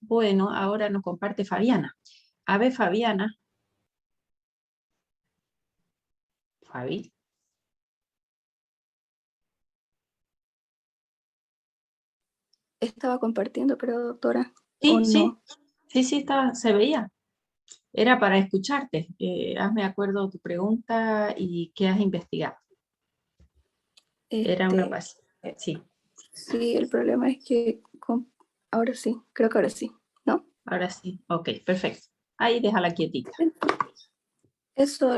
Bueno, ahora nos comparte Fabiana. A ver, Fabiana. Fabi. Estaba compartiendo, pero doctora, Sí, ¿o no? sí, estaba, se veía. Era para escucharte. Hazme acuerdo tu pregunta y qué has investigado. Era una paciente, sí. Sí, el problema es que ahora sí, creo que ahora sí, ¿no? Ahora sí, ok, perfecto. Ahí déjala quietita. Eso,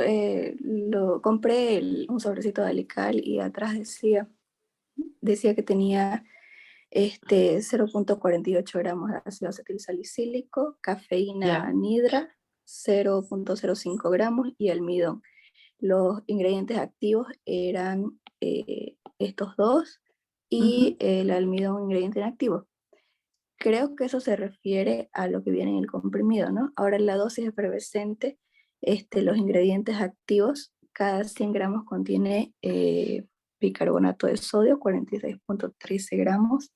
lo compré un sobrecito de Alical y atrás decía que tenía 0,48 gramos de ácido acetilsalicílico, cafeína Ya. anhidra, 0,05 gramos y almidón. Los ingredientes activos eran estos dos y el almidón ingrediente inactivo. Creo que eso se refiere a lo que viene en el comprimido, ¿no? Ahora la dosis efervescente, los ingredientes activos, cada 100 gramos contiene bicarbonato de sodio, 46,13 gramos,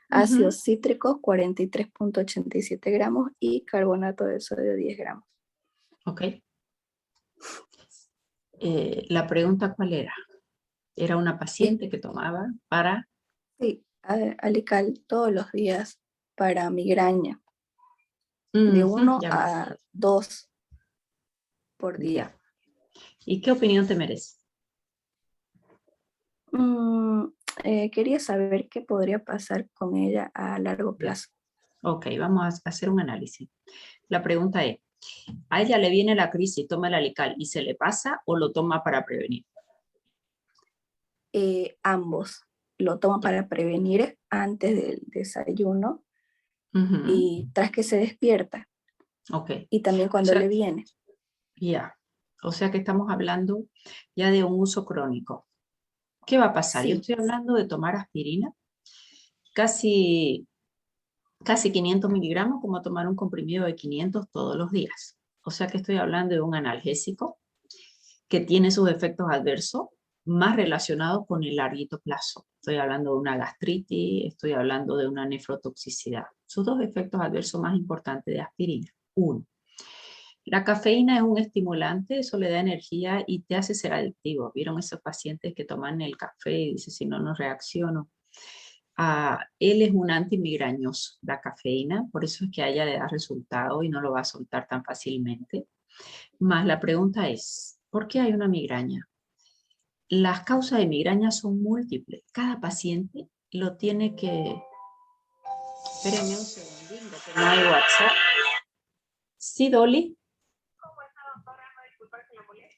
ácido cítrico, 43,87 gramos y carbonato de sodio, 10 gramos. Ok. La pregunta, ¿cuál era? Era una paciente que tomaba para... Sí, Alical todos los días para migraña, de 1 ya me a acuerdo. 2 por día. Ya. ¿Y qué opinión te merece? Quería saber qué podría pasar con ella a largo Ya. plazo. Ok, vamos a hacer un análisis. La pregunta es, ¿a ella le viene la crisis, toma el Alical y se le pasa o lo toma para prevenir? Ambos lo toman Ya. para prevenir antes del desayuno Ujú. y tras que se despierta Ok. y también O cuando sea, le viene. ya. O sea que estamos hablando ya de un uso crónico. ¿Qué va a pasar? Yo Sí, estoy hablando de tomar aspirina, casi 500 miligramos, como tomar un comprimido de 500 todos los días. O sea que estoy hablando de un analgésico que tiene sus efectos adversos más relacionados con el larguito plazo. Estoy hablando de una gastritis, estoy hablando de una nefrotoxicidad. Sus dos efectos adversos más importantes de aspirina. Uno, la cafeína es un estimulante, eso le da energía y te hace ser adictivo. ¿Vieron esos pacientes que toman el café y dicen, si no, no reacciono? Él es un antimigrañoso, la cafeína, por eso es que a ella le da resultado y no lo va a soltar tan fácilmente. Más la pregunta es, ¿por qué hay una migraña? Las causas de migraña son múltiples. Cada paciente lo tiene que... Espérenme un segundito, que no hay WhatsApp. Sí, Dolly.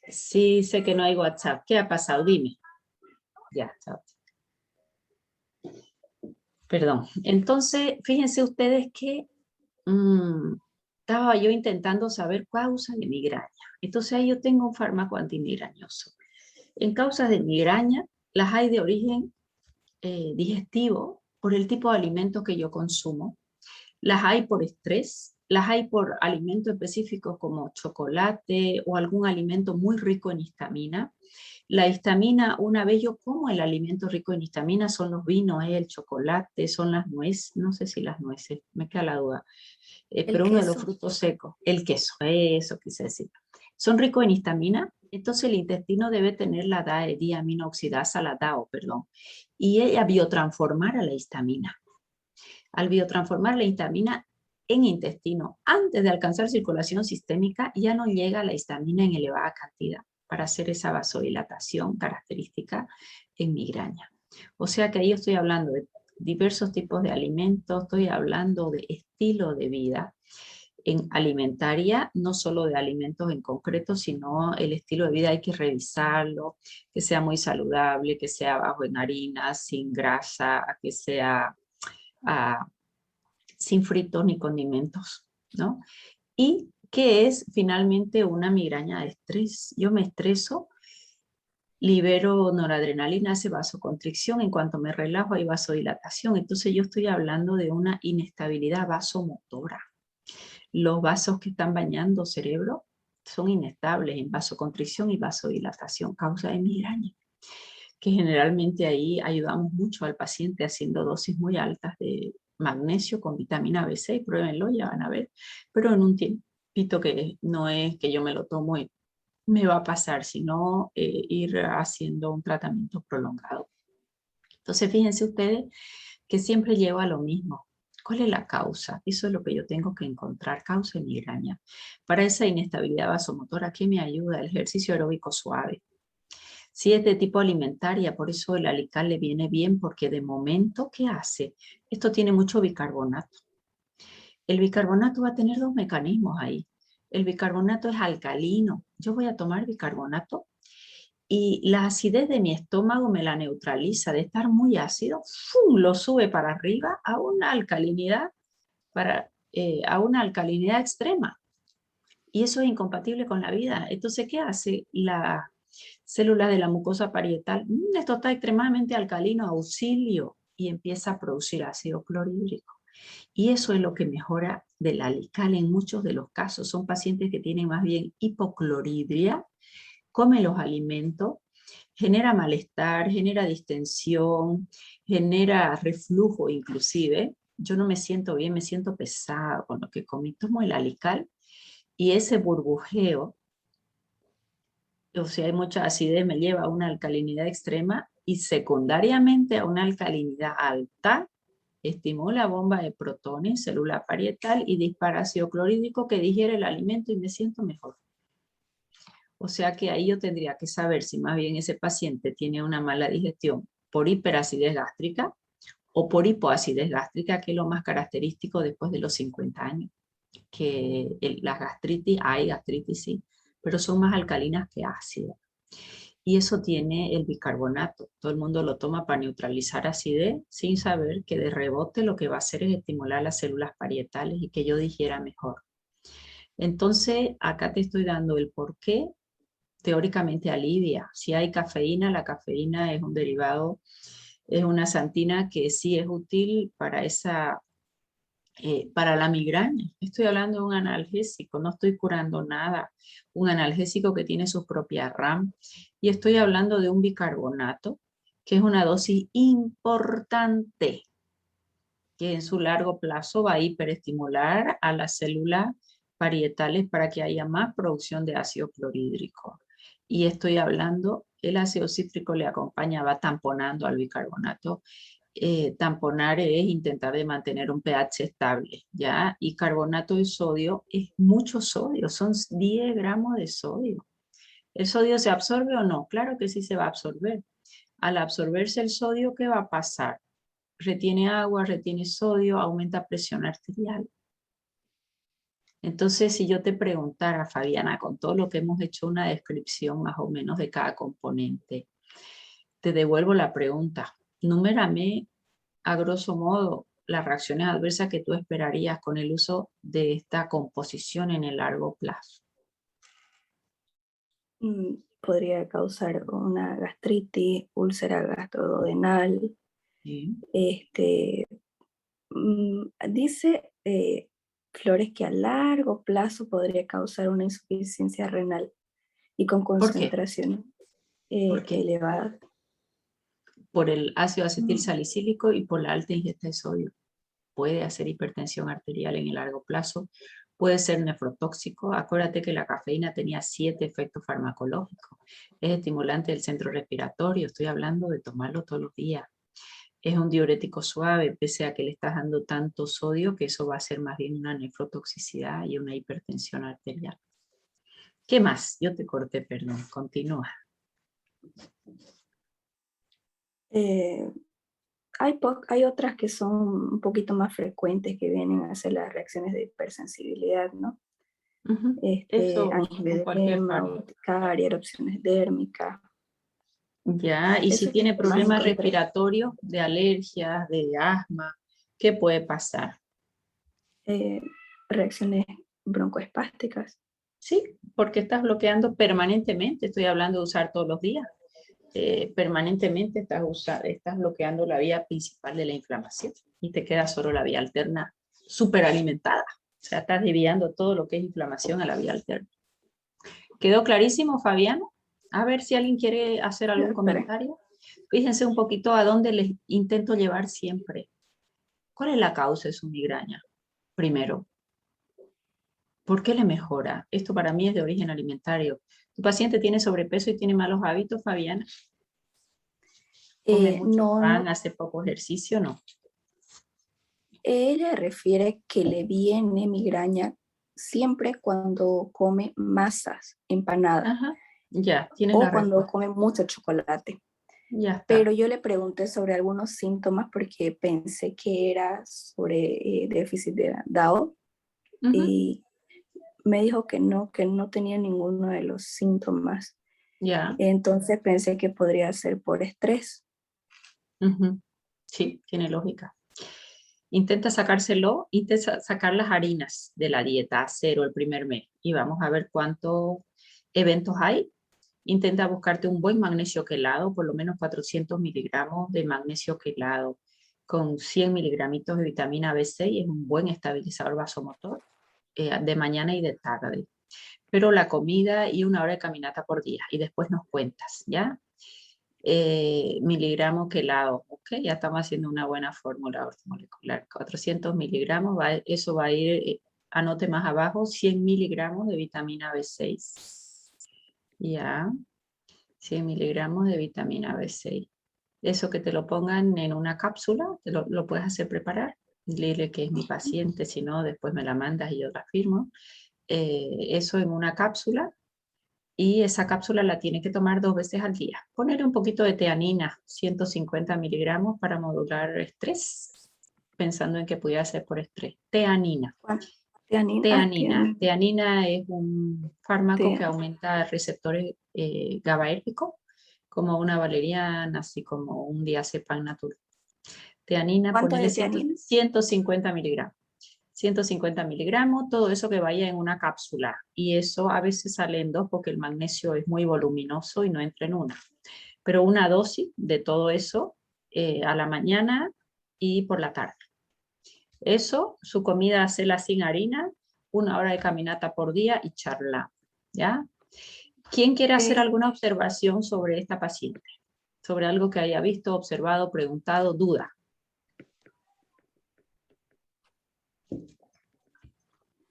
Sí, sé que no hay WhatsApp. ¿Qué ha pasado? Dime. Ya, chao. Perdón. Entonces, fíjense ustedes que estaba yo intentando saber causas de migraña. Entonces ahí yo tengo un fármaco antimigrañoso. En causas de migraña, las hay de origen digestivo por el tipo de alimentos que yo consumo. Las hay por estrés, las hay por alimentos específicos como chocolate o algún alimento muy rico en histamina. La histamina, una vez yo como el alimento rico en histamina, son los vinos, el chocolate, son las nueces, no sé si las nueces, me queda la duda, El pero uno de los queso, frutos secos, el queso, eso quise decir. Son ricos en histamina, entonces el intestino debe tener la diaminoxidasa, la DAO, perdón, y ella biotransformar a la histamina. Al biotransformar la histamina en intestino, antes de alcanzar circulación sistémica, ya no llega la histamina en elevada cantidad para hacer esa vasodilatación característica en migraña. O sea que ahí estoy hablando de diversos tipos de alimentos, estoy hablando de estilo de vida en alimentaria, no solo de alimentos en concreto, sino el estilo de vida hay que revisarlo, que sea muy saludable, que sea bajo en harinas, sin grasa, que sea sin fritos ni condimentos, ¿no? Y que es finalmente una migraña de estrés. Yo me estreso, libero noradrenalina, hace vasoconstricción, en cuanto me relajo hay vasodilatación. Entonces yo estoy hablando de una inestabilidad vasomotora. Los vasos que están bañando cerebro son inestables en vasoconstricción y vasodilatación, causa de migraña. que generalmente ahí ayudamos mucho al paciente haciendo dosis muy altas de magnesio con vitamina B6, pruébenlo, ya van a ver, pero en un tiempito que no es que yo me lo tomo y me va a pasar, sino ir haciendo un tratamiento prolongado. Entonces, fíjense ustedes que siempre lleva a lo mismo. ¿Cuál es la causa? Eso es lo que yo tengo que encontrar, causa de migraña. Para esa inestabilidad vasomotora, ¿qué me ayuda? El ejercicio aeróbico suave. Si es de tipo alimentaria, por eso el alical le viene bien, porque de momento, ¿qué hace? Esto tiene mucho bicarbonato. El bicarbonato va a tener dos mecanismos ahí. El bicarbonato es alcalino. Yo voy a tomar bicarbonato y la acidez de mi estómago me la neutraliza. De estar muy ácido, ¡fum!, lo sube para arriba a una alcalinidad, a una alcalinidad extrema. Y eso es incompatible con la vida. Entonces, ¿qué hace la célula de la mucosa parietal? Esto está extremadamente alcalino, auxilio, y empieza a producir ácido clorhídrico. Y eso es lo que mejora del alical en muchos de los casos. Son pacientes que tienen más bien hipocloridria, comen los alimentos, genera malestar, genera distensión, genera reflujo inclusive. Yo no me siento bien, me siento pesado con lo que comí. Tomo el alical y ese burbujeo, o sea, hay mucha acidez, me lleva a una alcalinidad extrema y secundariamente a una alcalinidad alta, estimula bomba de protones, célula parietal y dispara ácido clorhídrico que digiere el alimento y me siento mejor. O sea que ahí yo tendría que saber si más bien ese paciente tiene una mala digestión por hiperacidez gástrica o por hipoacidez gástrica, que es lo más característico después de los 50 años. Que la gastritis, hay gastritis sí, pero son más alcalinas que ácidas. Y eso tiene el bicarbonato. Todo el mundo lo toma para neutralizar acidez sin saber que de rebote lo que va a hacer es estimular las células parietales y que yo digiera mejor. Entonces, acá te estoy dando el por qué teóricamente alivia. Si hay cafeína, la cafeína es un derivado, es una xantina que sí es útil para para la migraña. Estoy hablando de un analgésico, no estoy curando nada. Un analgésico que tiene su propia RAM. Y estoy hablando de un bicarbonato, que es una dosis importante, que en su largo plazo va a hiperestimular a las células parietales para que haya más producción de ácido clorhídrico. Y estoy hablando, el ácido cítrico le acompaña, va tamponando al bicarbonato. Tamponar es intentar de mantener un pH estable, ¿ya? Y carbonato de sodio es mucho sodio, son 10 gramos de sodio. ¿El sodio se absorbe o no? Claro que sí se va a absorber. Al absorberse el sodio, ¿qué va a pasar? Retiene agua, retiene sodio, aumenta presión arterial. Entonces, si yo te preguntara, Fabiana, con todo lo que hemos hecho una descripción más o menos de cada componente, te devuelvo la pregunta. Númerame, a grosso modo, las reacciones adversas que tú esperarías con el uso de esta composición en el largo plazo. Podría causar una gastritis, úlcera gastroduodenal. Sí. Dice Flores que a largo plazo podría causar una insuficiencia renal y con ¿Por qué? concentración ¿Por qué? elevada. Por el ácido acetil salicílico y por la alta ingesta de sodio. Puede hacer hipertensión arterial en el largo plazo, puede ser nefrotóxico. Acuérdate que la cafeína tenía 7 efectos farmacológicos. Es estimulante del centro respiratorio, estoy hablando de tomarlo todos los días. Es un diurético suave, pese a que le estás dando tanto sodio, que eso va a ser más bien una nefrotoxicidad y una hipertensión arterial. ¿Qué más? Yo te corté, perdón, continúa. Hay otras que son un poquito más frecuentes que vienen a hacer las reacciones de hipersensibilidad, ¿no? Eso en cualquier Angioedema, parte. urticaria, erupciones dérmicas. Ya, y si Eso es lo tiene que más problemas encontré. respiratorios, de alergias, de asma, ¿qué puede pasar? Reacciones broncoespásticas. Sí, porque estás bloqueando permanentemente, estoy hablando de usar todos los días. Permanentemente estás bloqueando la vía principal de la inflamación y te queda solo la vía alterna superalimentada. O sea, estás desviando todo lo que es inflamación a la vía alterna. ¿Quedó clarísimo, Fabiano? A ver si alguien quiere hacer algún Esperen. comentario. Fíjense un poquito a dónde les intento llevar siempre. ¿Cuál es la causa de su migraña? Primero, ¿por qué le mejora? Esto para mí es de origen alimentario. ¿Tu paciente tiene sobrepeso y tiene malos hábitos, Fabiana? ¿Come mucho No, pan, no. hace poco ejercicio? No. Ella refiere que le viene migraña siempre cuando come masas, empanadas, Ajá, ya, tienes o la cuando respuesta. come mucho chocolate. Ya Pero está. yo le pregunté sobre algunos síntomas porque pensé que era sobre déficit de DAO Ujú, y me dijo que no tenía ninguno de los síntomas. ya. Entonces pensé que podría ser por estrés. Ujú. Sí, tiene lógica. Intenta sacárselo, intenta sacar las harinas de la dieta a cero el primer mes y vamos a ver cuántos eventos hay. Intenta buscarte un buen magnesio quelado, por lo menos 400 miligramos de magnesio quelado con 100 miligramitos de vitamina B6, es un buen estabilizador vasomotor de mañana y de tarde. Pero la comida y 1 hora de caminata por día y después nos cuentas, ¿ya? Miligramos quelado, ok, ya estamos haciendo una buena fórmula ortomolecular. 400 miligramos, eso va a ir, anote más abajo, 100 miligramos de vitamina B6. Ya, 100 miligramos de vitamina B6. Eso que te lo pongan en una cápsula, lo puedes hacer preparar. Dile que es mi paciente, si no, después me la mandas y yo la firmo. Eso en una cápsula y esa cápsula la tiene que tomar 2 veces al día. Poner un poquito de teanina, 150 miligramos para modular estrés, pensando en que pudiera ser por estrés. Teanina. Tianina, Teanina es un fármaco que te- aumenta receptores GABAérgicos, como una valeriana, así como un diazepam natural. Teanina, ¿Cuánto ponele de tianina? 150 miligramos. 150 miligramos, todo eso que vaya en una cápsula. Y eso a veces sale en 2 porque el magnesio es muy voluminoso y no entra en una. Pero una dosis de todo eso a la mañana y por la tarde. Eso, su comida, hacela sin harina, 1 hora de caminata por día y charla. ¿Ya? ¿Quién quiere hacer Eh, alguna observación sobre esta paciente? Sobre algo que haya visto, observado, preguntado, duda.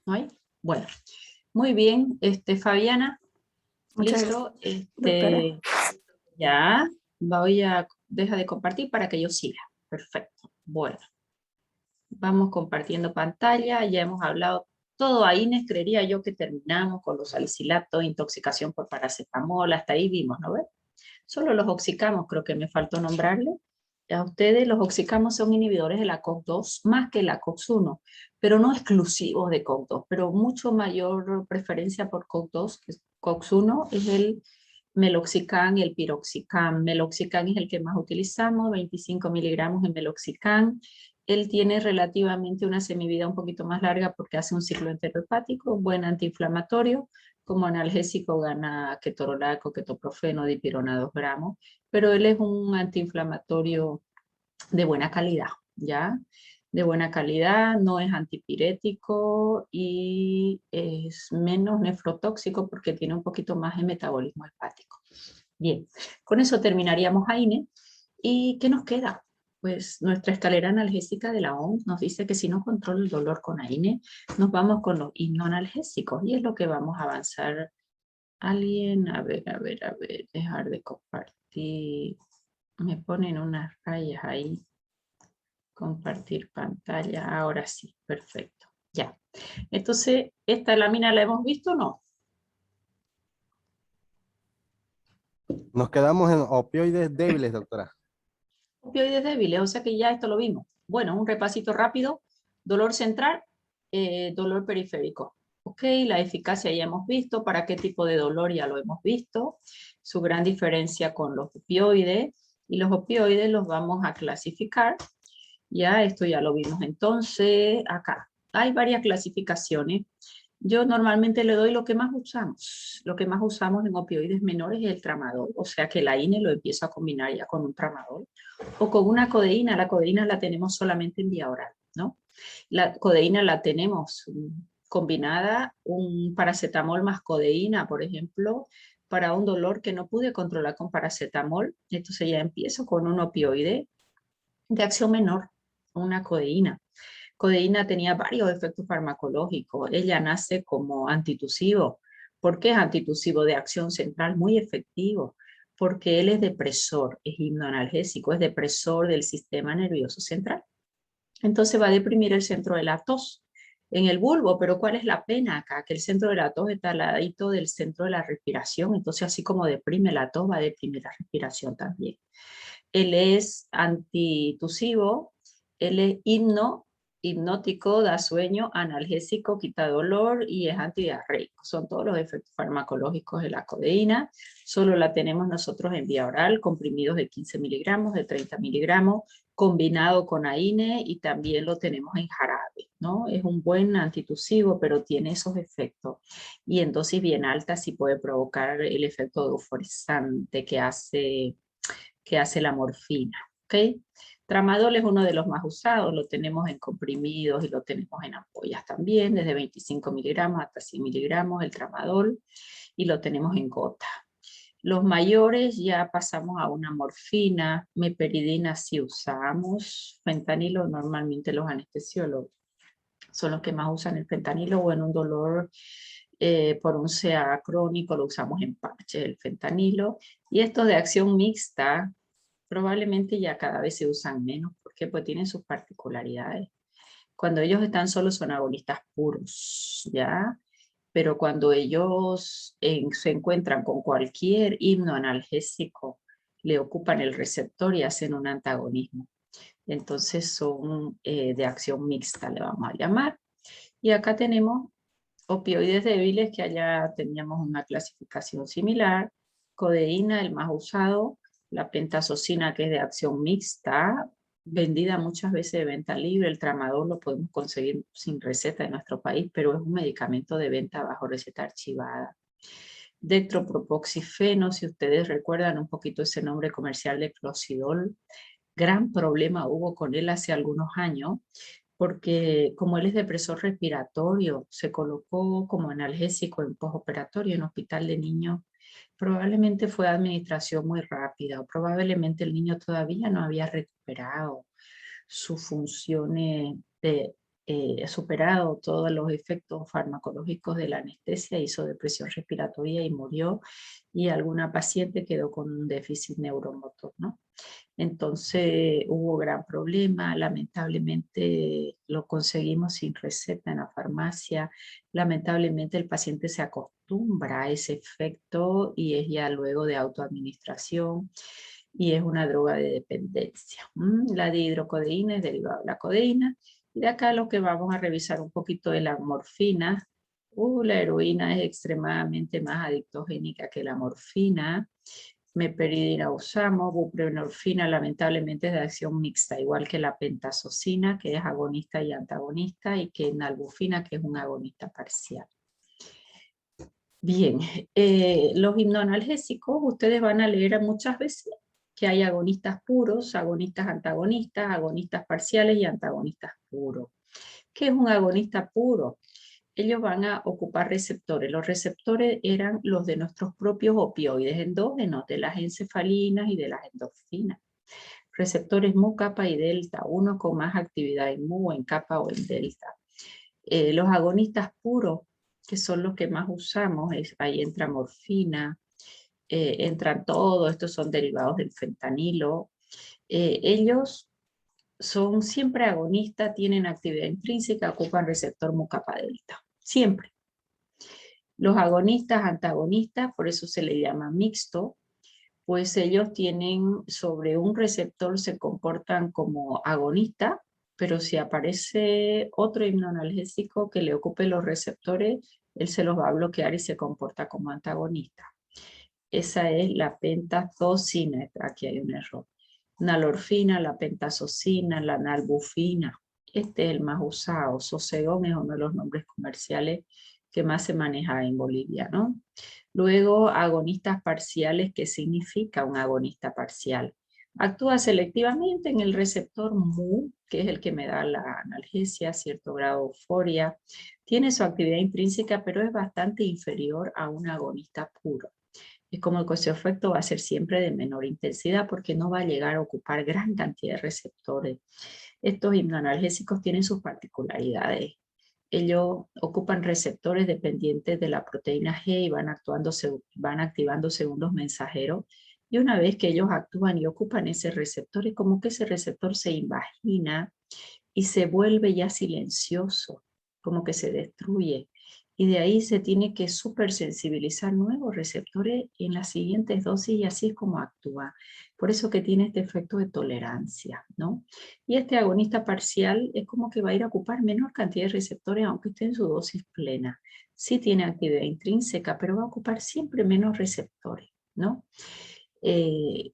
¿No hay? Bueno, muy bien, Fabiana. Muchas gracias, Listo, doctora. ya deja de compartir para que yo siga. Perfecto. Bueno, vamos compartiendo pantalla, ya hemos hablado todo ahí, Inés, creería yo que terminamos con los salicilatos, intoxicación por paracetamol, hasta ahí vimos, ¿no ves? Solo los oxicamos, creo que me faltó nombrarle. A ustedes los oxicamos son inhibidores de la COX-2 más que la COX-1, pero no exclusivos de COX-2, pero mucho mayor preferencia por COX-2, que COX-1 es el meloxicam y el piroxicam. Meloxicam es el que más utilizamos, 25 miligramos de meloxicam. Él tiene relativamente una semivida un poquito más larga porque hace un ciclo enterohepático, buen antiinflamatorio, como analgésico gana ketorolaco, ketoprofeno, dipirona 2 gramos, pero él es un antiinflamatorio de buena calidad, ¿ya? De buena calidad, no es antipirético y es menos nefrotóxico porque tiene un poquito más de metabolismo hepático. Bien, con eso terminaríamos, Aine. ¿Y qué nos queda? Pues nuestra escalera analgésica de la OMS nos dice que si no controla el dolor con AINE, nos vamos con los hipnoanalgésicos y es lo que vamos a avanzar. Alguien, a ver, dejar de compartir. Me ponen unas rayas ahí. Compartir pantalla. Ahora sí, perfecto. Ya. Entonces, ¿esta lámina la hemos visto o no? Nos quedamos en opioides débiles, doctora. Opioides débiles, o sea que ya esto lo vimos. Bueno, un repasito rápido. Dolor central, dolor periférico. Ok, la eficacia ya hemos visto, para qué tipo de dolor ya lo hemos visto, su gran diferencia con los opioides, y los opioides los vamos a clasificar. Ya, esto ya lo vimos entonces acá. Hay varias clasificaciones. Yo normalmente le doy lo que más usamos. Lo que más usamos en opioides menores es el tramadol, o sea que la INE lo empiezo a combinar ya con un tramadol o con una codeína. La codeína la tenemos solamente en vía oral, ¿no? La codeína la tenemos combinada, un paracetamol más codeína, por ejemplo, para un dolor que no pude controlar con paracetamol. Entonces ya empiezo con un opioide de acción menor, una codeína. Codeína tenía varios efectos farmacológicos. Ella nace como antitusivo. ¿Por qué es antitusivo? De acción central, muy efectivo. Porque él es depresor, es hipnoanalgésico, es depresor del sistema nervioso central. Entonces va a deprimir el centro de la tos en el bulbo, pero ¿cuál es la pena acá? Que el centro de la tos está al ladito del centro de la respiración, entonces así como deprime la tos, va a deprimir la respiración también. Él es antitusivo, él es hipnótico, da sueño, analgésico, quita dolor y es antidiarreico. Son todos los efectos farmacológicos de la codeína. Solo la tenemos nosotros en vía oral, comprimidos de 15 miligramos, de 30 miligramos, combinado con AINE y también lo tenemos en jarabe, ¿no? Es un buen antitusivo, pero tiene esos efectos. Y en dosis bien altas sí puede provocar el efecto euforizante que hace la morfina, ¿ok? Tramadol es uno de los más usados, lo tenemos en comprimidos y lo tenemos en ampollas también, desde 25 miligramos hasta 100 miligramos el tramadol, y lo tenemos en gota. Los mayores ya pasamos a una morfina, meperidina sí usamos, fentanilo normalmente los anestesiólogos son los que más usan el fentanilo, o en un dolor por un CA crónico lo usamos en parche, el fentanilo. Y estos de acción mixta probablemente ya cada vez se usan menos, porque pues tienen sus particularidades. Cuando ellos están solos son agonistas puros, ¿ya? Pero cuando ellos se encuentran con cualquier hipnoanalgésico, le ocupan el receptor y hacen un antagonismo. Entonces son de acción mixta, le vamos a llamar. Y acá tenemos opioides débiles, que allá teníamos una clasificación similar. Codeína, el más usado. La pentazocina, que es de acción mixta, vendida muchas veces de venta libre. El tramadol lo podemos conseguir sin receta en nuestro país, pero es un medicamento de venta bajo receta archivada. Dextropropoxifeno, si ustedes recuerdan un poquito ese nombre comercial de Clocidol, gran problema hubo con él hace algunos años, porque como él es depresor respiratorio, se colocó como analgésico en postoperatorio en hospital de niños. Probablemente fue administración muy rápida, o probablemente el niño todavía no había recuperado sus funciones, superado todos los efectos farmacológicos de la anestesia, hizo depresión respiratoria y murió, y alguna paciente quedó con un déficit neuromotor, ¿no? Entonces hubo gran problema, lamentablemente lo conseguimos sin receta en la farmacia, lamentablemente el paciente se acostumbra a ese efecto y es ya luego de autoadministración y es una droga de dependencia. La dihidrocodeína es derivada de la codeína, y de acá lo que vamos a revisar un poquito de la morfina. La heroína es extremadamente más adictogénica que la morfina. Meperidina usamos, buprenorfina lamentablemente es de acción mixta, igual que la pentazocina, que es agonista y antagonista, y que nalbufina, que es un agonista parcial. Bien, los hipnoanalgésicos, ustedes van a leer muchas veces que hay agonistas puros, agonistas antagonistas, agonistas parciales y antagonistas puros. ¿Qué es un agonista puro? Ellos van a ocupar receptores. Los receptores eran los de nuestros propios opioides endógenos, de las encefalinas y de las endorfinas. Receptores mu, kappa y delta, uno con más actividad en mu, en kappa o en delta. Los agonistas puros, que son los que más usamos, ahí entra morfina, entran todos, estos son derivados del fentanilo. Ellos son siempre agonistas, tienen actividad intrínseca, ocupan receptor mu, kappa, delta. Siempre. Los agonistas, antagonistas, por eso se le llama mixto, pues ellos tienen sobre un receptor, se comportan como agonista, pero si aparece otro hipnoanalgésico que le ocupe los receptores, él se los va a bloquear y se comporta como antagonista. Esa es la pentazocina, aquí hay un error. Nalorfina, la pentazocina, la nalbufina. Este es el más usado. Sosegón es uno de los nombres comerciales que más se maneja en Bolivia, ¿no? Luego, agonistas parciales. ¿Qué significa un agonista parcial? Actúa selectivamente en el receptor mu, que es el que me da la analgesia, cierto grado de euforia. Tiene su actividad intrínseca, pero es bastante inferior a un agonista puro. Es como que su efecto va a ser siempre de menor intensidad porque no va a llegar a ocupar gran cantidad de receptores. Estos hipnoanalgésicos tienen sus particularidades. Ellos ocupan receptores dependientes de la proteína G y van activando segundos mensajeros. Y una vez que ellos actúan y ocupan ese receptor, es como que ese receptor se invagina y se vuelve ya silencioso, como que se destruye. Y de ahí se tiene que supersensibilizar nuevos receptores en las siguientes dosis y así es como actúa. Por eso que tiene este efecto de tolerancia, ¿no? Y este agonista parcial es como que va a ir a ocupar menor cantidad de receptores aunque esté en su dosis plena. Sí tiene actividad intrínseca, pero va a ocupar siempre menos receptores, ¿no?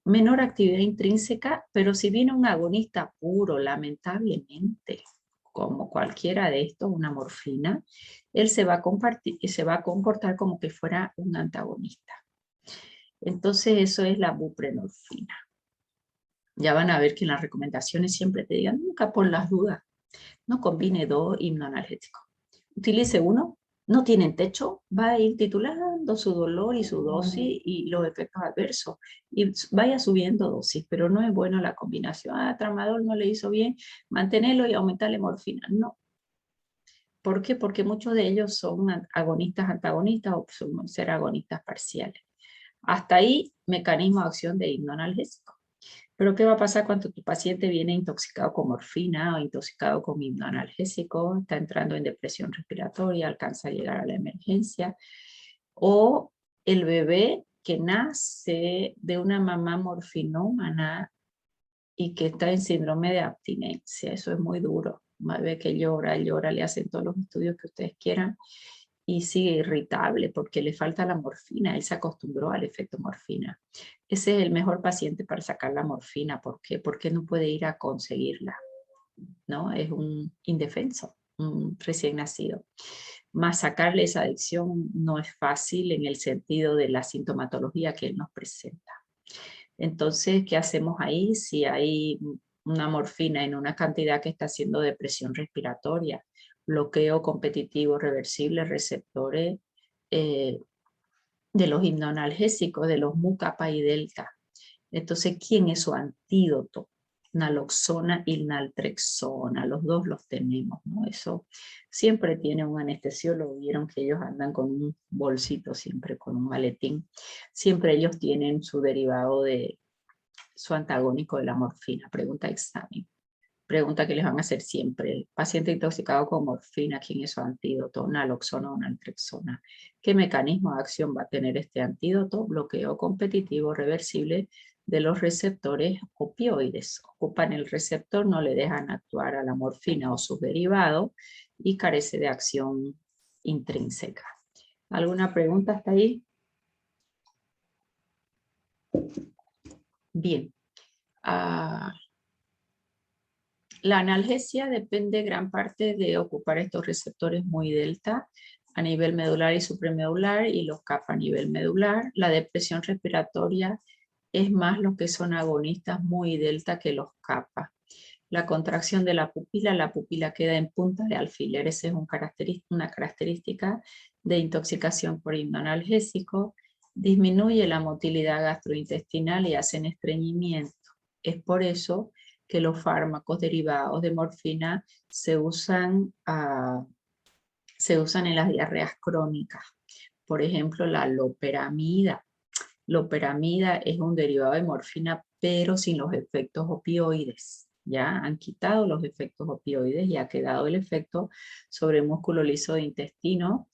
Menor actividad intrínseca, pero si viene un agonista puro, lamentablemente, como cualquiera de estos, una morfina, él se va a comportar como que fuera un antagonista. Entonces eso es la buprenorfina. Ya van a ver que en las recomendaciones siempre te digan, nunca por las dudas, no combine dos hipnoanalgésicos. Utilice uno, no tienen techo, va a ir titulando su dolor y su dosis y los efectos adversos. Y vaya subiendo dosis, pero no es bueno la combinación. Tramadol no le hizo bien, mantenerlo y aumentarle morfina. No. ¿Por qué? Porque muchos de ellos son agonistas antagonistas o son ser agonistas parciales. Hasta ahí, mecanismo de acción de hipnoanalgésico. Pero ¿qué va a pasar cuando tu paciente viene intoxicado con morfina o intoxicado con hipnoanalgésico, está entrando en depresión respiratoria, alcanza a llegar a la emergencia? O el bebé que nace de una mamá morfinómana y que está en síndrome de abstinencia. Eso es muy duro. Un bebé que llora, le hacen todos los estudios que ustedes quieran y sigue irritable porque le falta la morfina, él se acostumbró al efecto morfina. Ese es el mejor paciente para sacar la morfina. ¿Por qué? Porque no puede ir a conseguirla, ¿no? Es un indefenso, un recién nacido. Más sacarle esa adicción no es fácil en el sentido de la sintomatología que él nos presenta. Entonces, ¿qué hacemos ahí? Si hay una morfina en una cantidad que está haciendo depresión respiratoria, bloqueo competitivo reversible, receptores de los hipnoanalgésicos, de los mu, kappa y delta. Entonces, ¿quién es su antídoto? Naloxona y naltrexona, los dos los tenemos, ¿no? Eso siempre tiene un anestesiólogo, vieron que ellos andan con un bolsito, siempre con un maletín, siempre ellos tienen su derivado de su antagónico de la morfina. Pregunta examen. Pregunta que les van a hacer siempre. El paciente intoxicado con morfina, ¿quién es su antídoto? Naloxona o naltrexona. ¿Qué mecanismo de acción va a tener este antídoto? Bloqueo competitivo reversible de los receptores opioides. Ocupan el receptor, no le dejan actuar a la morfina o sus derivados y carece de acción intrínseca. ¿Alguna pregunta hasta ahí? Bien. La analgesia depende gran parte de ocupar estos receptores muy delta a nivel medular y supramedular y los kappa a nivel medular. La depresión respiratoria es más los que son agonistas muy delta que los kappa. La contracción de la pupila queda en punta de alfiler. Esa es una característica de intoxicación por hipnoanalgésico. Disminuye la motilidad gastrointestinal y hacen estreñimiento. Es por eso que los fármacos derivados de morfina se usan en las diarreas crónicas. Por ejemplo, la loperamida. Loperamida es un derivado de morfina, pero sin los efectos opioides. Ya han quitado los efectos opioides y ha quedado el efecto sobre el músculo liso de intestino,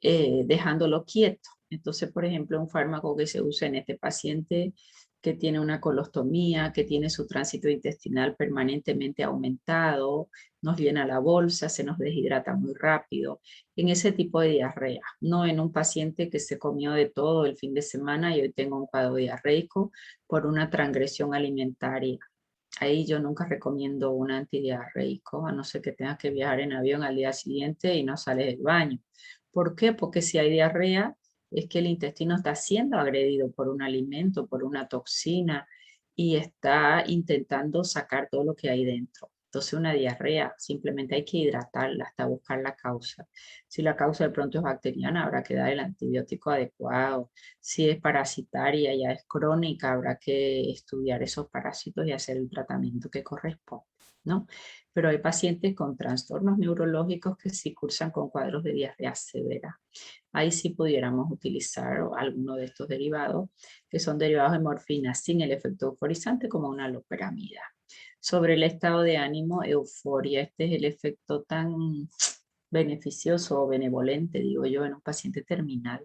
dejándolo quieto. Entonces, por ejemplo, un fármaco que se usa en este paciente que tiene una colostomía, que tiene su tránsito intestinal permanentemente aumentado, nos llena la bolsa, se nos deshidrata muy rápido, en ese tipo de diarrea, no en un paciente que se comió de todo el fin de semana y hoy tengo un cuadro diarreico por una transgresión alimentaria. Ahí yo nunca recomiendo un antidiarreico, a no ser que tengas que viajar en avión al día siguiente y no sales del baño. ¿Por qué? Porque si hay diarrea, es que el intestino está siendo agredido por un alimento, por una toxina, y está intentando sacar todo lo que hay dentro. Entonces una diarrea, simplemente hay que hidratarla hasta buscar la causa. Si la causa de pronto es bacteriana, habrá que dar el antibiótico adecuado. Si es parasitaria, ya es crónica, habrá que estudiar esos parásitos y hacer el tratamiento que corresponde, ¿no? Pero hay pacientes con trastornos neurológicos que sí cursan con cuadros de diarrea severa. Ahí sí pudiéramos utilizar alguno de estos derivados, que son derivados de morfina sin el efecto euforizante, como una loperamida. Sobre el estado de ánimo, euforia. Este es el efecto tan beneficioso o benevolente, digo yo, en un paciente terminal,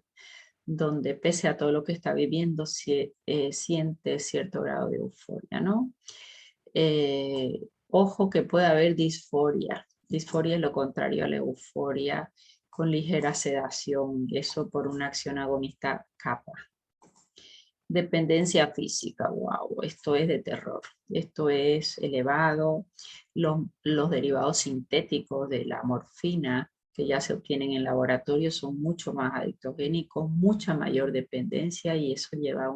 donde pese a todo lo que está viviendo, siente cierto grado de euforia, ¿no? Ojo que puede haber disforia. Disforia es lo contrario a la euforia, con ligera sedación, eso por una acción agonista kappa. Dependencia física, wow, esto es de terror, esto es elevado. Los derivados sintéticos de la morfina que ya se obtienen en laboratorio son mucho más adictogénicos, mucha mayor dependencia, y eso lleva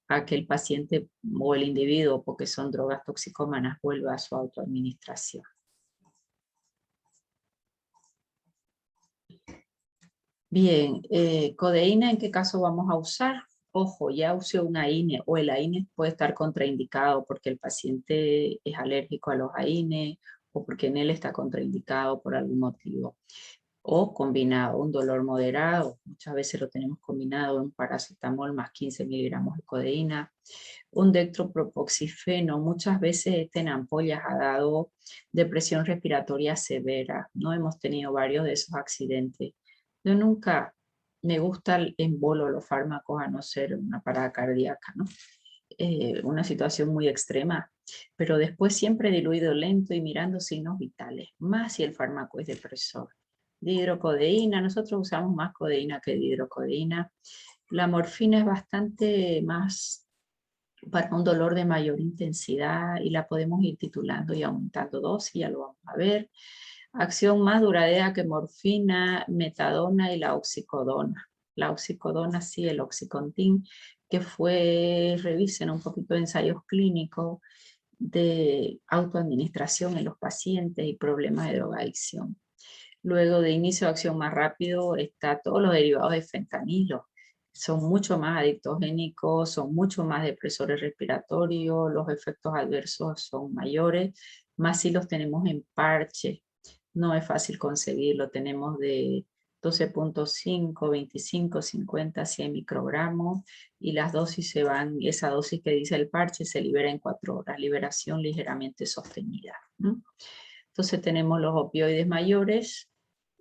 a que el paciente o el individuo, porque son drogas toxicómanas, vuelva a su autoadministración. Bien, codeína, ¿en qué caso vamos a usar? Ojo, ya use un AINE, o el AINE puede estar contraindicado porque el paciente es alérgico a los AINE o porque en él está contraindicado por algún motivo. O combinado, un dolor moderado, muchas veces lo tenemos combinado en paracetamol más 15 miligramos de codeína. Un dextropropoxifeno, muchas veces este en ampollas ha dado depresión respiratoria severa, ¿no? Hemos tenido varios de esos accidentes. Yo nunca me gusta en bolo los fármacos a no ser una parada cardíaca, ¿no? Una situación muy extrema, pero después siempre diluido lento y mirando signos vitales, más si el fármaco es depresor. Dihidrocodeína, nosotros usamos más codeína que dihidrocodeína. La morfina es bastante más para un dolor de mayor intensidad y la podemos ir titulando y aumentando dosis, ya lo vamos a ver. Acción más duradera que morfina, metadona y la oxicodona. La oxicodona, sí, el oxycontin, que revisen un poquito de ensayos clínicos de autoadministración en los pacientes y problemas de drogadicción. Luego de inicio de acción más rápido está todos los derivados de fentanilo. Son mucho más adictogénicos, son mucho más depresores respiratorios, los efectos adversos son mayores, más si los tenemos en parche. No es fácil conseguirlo, tenemos de 12.5, 25, 50, 100 microgramos y las dosis se van, esa dosis que dice el parche se libera en 4 horas, liberación ligeramente sostenida, ¿no? Entonces tenemos los opioides mayores,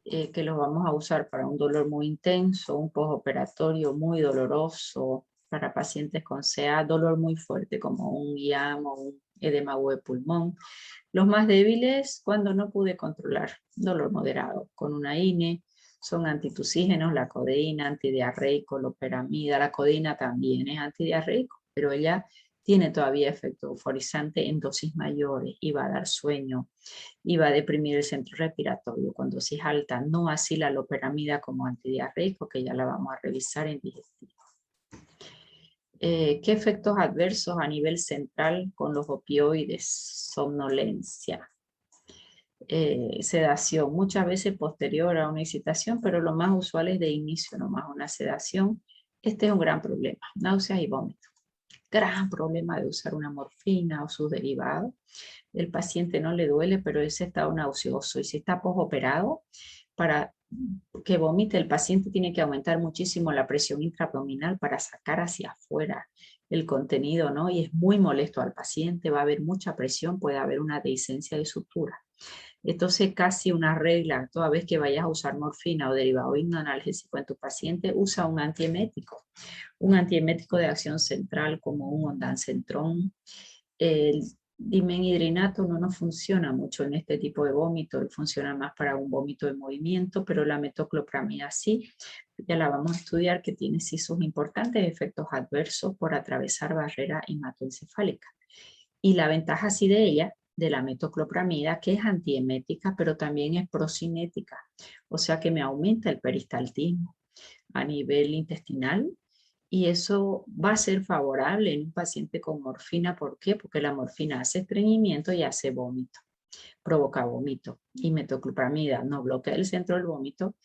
que los vamos a usar para un dolor muy intenso, un postoperatorio muy doloroso, para pacientes con CA, dolor muy fuerte como un IAM o un edema de pulmón. Los más débiles, cuando no pude controlar, dolor moderado, con una INE, son antitusígenos, la codeína, antidiarreico, loperamida, la codeína también es antidiarreico, pero ella tiene todavía efecto euforizante en dosis mayores y va a dar sueño y va a deprimir el centro respiratorio con dosis alta, no así la loperamida como antidiarreico, que ya la vamos a revisar en digestivo. ¿Qué efectos adversos a nivel central con los opioides? Somnolencia, sedación, muchas veces posterior a una excitación, pero lo más usual es de inicio nomás una sedación. Este es un gran problema, náuseas y vómitos. Gran problema de usar una morfina o sus derivados. El paciente no le duele, pero ese estado nauseoso, y si está postoperado, para que vomite el paciente tiene que aumentar muchísimo la presión intraabdominal para sacar hacia afuera el contenido, ¿no? Y es muy molesto al paciente, va a haber mucha presión, puede haber una dehiscencia de sutura. Entonces, casi una regla, toda vez que vayas a usar morfina o derivado hipnoanalgésico en tu paciente, usa un antiemético de acción central como un ondansetron. El dimenhidrinato no nos funciona mucho en este tipo de vómito, funciona más para un vómito de movimiento, pero la metoclopramida sí, ya la vamos a estudiar, que tiene sí sus importantes efectos adversos por atravesar barrera hematoencefálica. Y la ventaja sí de ella, de la metoclopramida, que es antiemética, pero también es procinética, o sea que me aumenta el peristaltismo a nivel intestinal, y eso va a ser favorable en un paciente con morfina. ¿Por qué? Porque la morfina hace estreñimiento y hace vómito. provoca vómito. Y metoclopramida no bloquea el centro del vómito,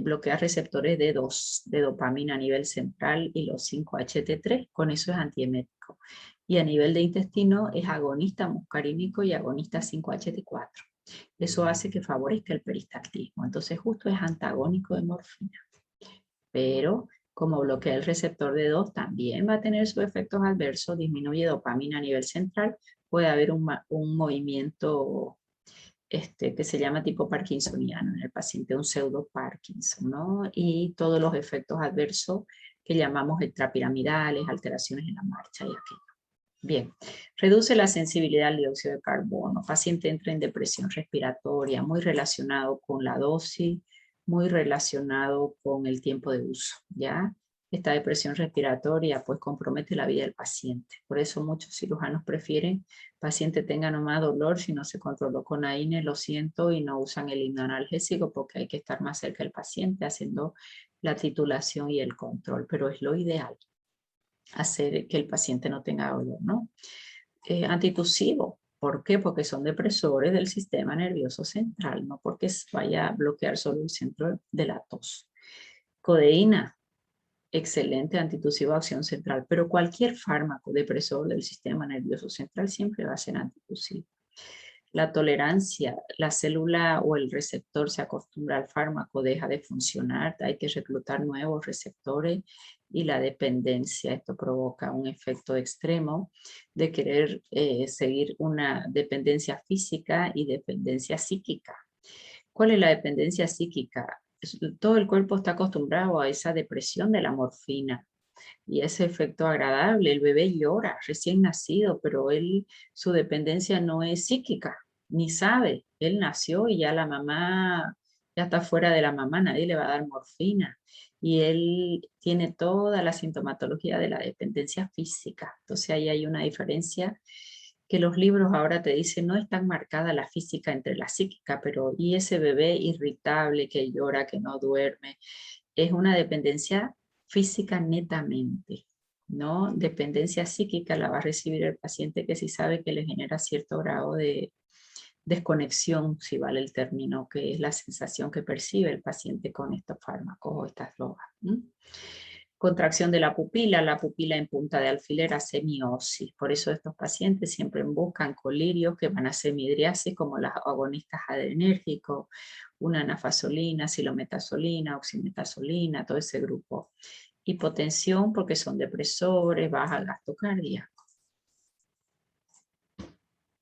bloquea receptores de dopamina a nivel central y los 5-HT3, con eso es antiemético. Y a nivel de intestino es agonista muscarínico y agonista 5-HT4. Eso hace que favorezca el peristaltismo. Entonces justo es antagónico de morfina. Pero como bloquea el receptor de 2, también va a tener sus efectos adversos, disminuye dopamina a nivel central, puede haber un movimiento que se llama tipo parkinsoniano en el paciente, un pseudo Parkinson, ¿no? Y todos los efectos adversos que llamamos extrapiramidales, alteraciones en la marcha y aquello. Bien, reduce la sensibilidad al dióxido de carbono, paciente entra en depresión respiratoria, muy relacionado con la dosis, muy relacionado con el tiempo de uso, ¿ya? Esta depresión respiratoria pues compromete la vida del paciente. Por eso muchos cirujanos prefieren paciente tenga nomás dolor, si no se controló con AINE, lo siento, y no usan el hipnoanalgésico porque hay que estar más cerca del paciente haciendo la titulación y el control, pero es lo ideal, hacer que el paciente no tenga dolor, ¿no? Antitusivo. ¿Por qué? Porque son depresores del sistema nervioso central, no porque vaya a bloquear solo el centro de la tos. Codeína, excelente antitusivo de acción central, pero cualquier fármaco depresor del sistema nervioso central siempre va a ser antitusivo. La tolerancia, la célula o el receptor se acostumbra al fármaco, deja de funcionar, hay que reclutar nuevos receptores, y la dependencia, esto provoca un efecto extremo de querer seguir una dependencia física y dependencia psíquica. ¿Cuál es la dependencia psíquica? Todo el cuerpo está acostumbrado a esa depresión de la morfina y ese efecto agradable. El bebé llora, recién nacido, pero su dependencia no es psíquica, ni sabe. Él nació y ya la mamá, ya está fuera de la mamá, nadie le va a dar morfina. Y él tiene toda la sintomatología de la dependencia física. Entonces ahí hay una diferencia que los libros ahora te dicen no es tan marcada la física entre la psíquica, pero y ese bebé irritable que llora, que no duerme, es una dependencia física netamente, ¿no? Dependencia psíquica la va a recibir el paciente que sí sabe que le genera cierto grado de desconexión, si vale el término, que es la sensación que percibe el paciente con estos fármacos o estas drogas. Contracción de la pupila en punta de alfiler hace miosis. Por eso estos pacientes siempre buscan colirios que van a hacer midriasis, como los agonistas adrenérgicos, una anafasolina, silometasolina, oximetazolina, todo ese grupo. Hipotensión porque son depresores, baja gasto cardíaco.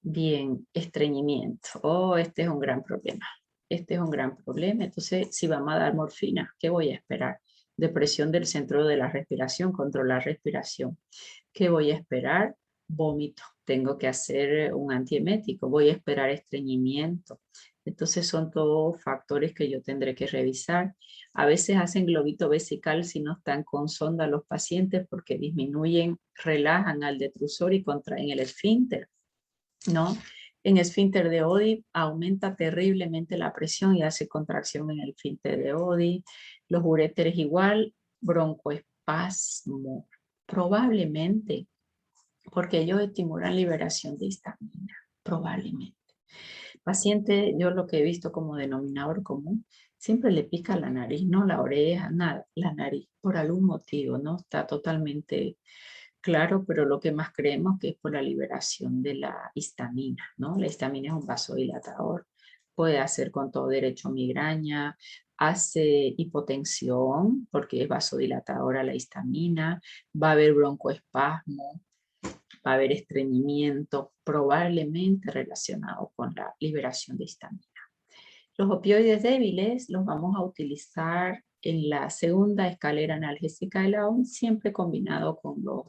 Bien, estreñimiento. Oh, este es un gran problema. Este es un gran problema. Entonces, si vamos a dar morfina, ¿qué voy a esperar? Depresión del centro de la respiración, controlar respiración. ¿Qué voy a esperar? Vómito. Tengo que hacer un antiemético. Voy a esperar estreñimiento. Entonces son todos factores que yo tendré que revisar. A veces hacen globito vesical si no están con sonda los pacientes porque disminuyen, relajan al detrusor y contraen el esfínter, ¿no? En esfínter de Oddi aumenta terriblemente la presión y hace contracción en el esfínter de Oddi. Los uréteres igual, broncoespasmo, probablemente, porque ellos estimulan liberación de histamina, probablemente. Paciente, yo lo que he visto como denominador común, siempre le pica la nariz, no la oreja, nada, la nariz, por algún motivo, ¿no? Está totalmente claro, pero lo que más creemos que es por la liberación de la histamina, ¿no? La histamina es un vasodilatador, puede hacer con todo derecho migraña, hace hipotensión porque es vasodilatadora la histamina, va a haber broncoespasmo, va a haber estreñimiento, probablemente relacionado con la liberación de histamina. Los opioides débiles los vamos a utilizar en la segunda escalera analgésica de la OMS, siempre combinado con los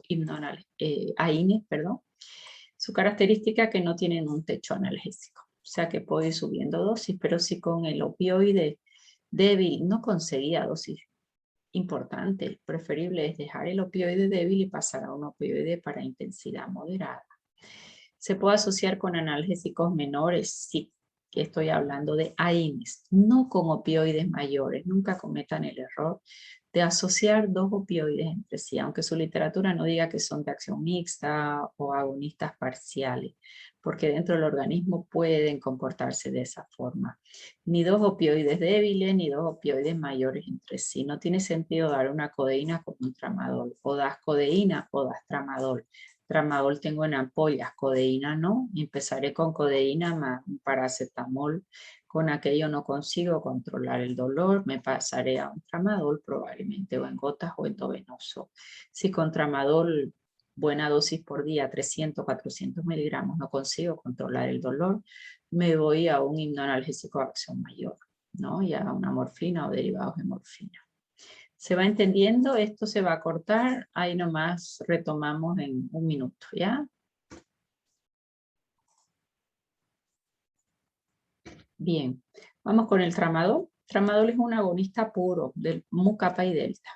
AINES, perdón. Su característica es que no tienen un techo analgésico, o sea que puede ir subiendo dosis, pero si con el opioide débil no conseguía dosis importante, preferible es dejar el opioide débil y pasar a un opioide para intensidad moderada. ¿Se puede asociar con analgésicos menores? Sí, que estoy hablando de AINES, no con opioides mayores. Nunca cometan el error de asociar dos opioides entre sí, aunque su literatura no diga que son de acción mixta o agonistas parciales, porque dentro del organismo pueden comportarse de esa forma. Ni dos opioides débiles, ni dos opioides mayores entre sí. No tiene sentido dar una codeína con un tramadol. O das codeína o das tramadol. Tramadol tengo en ampollas, codeína no. Empezaré con codeína más un paracetamol. Con aquello no consigo controlar el dolor, me pasaré a un tramadol probablemente, o en gotas o endovenoso. Si con tramadol, buena dosis por día, 300, 400 miligramos, no consigo controlar el dolor, me voy a un hipnoanalgésico de acción mayor, ¿no? Y a una morfina o derivados de morfina. ¿Se va entendiendo? Esto se va a cortar, ahí nomás retomamos en un minuto, ¿ya? Bien, vamos con el tramadol. Tramadol es un agonista puro del mu, kappa y delta.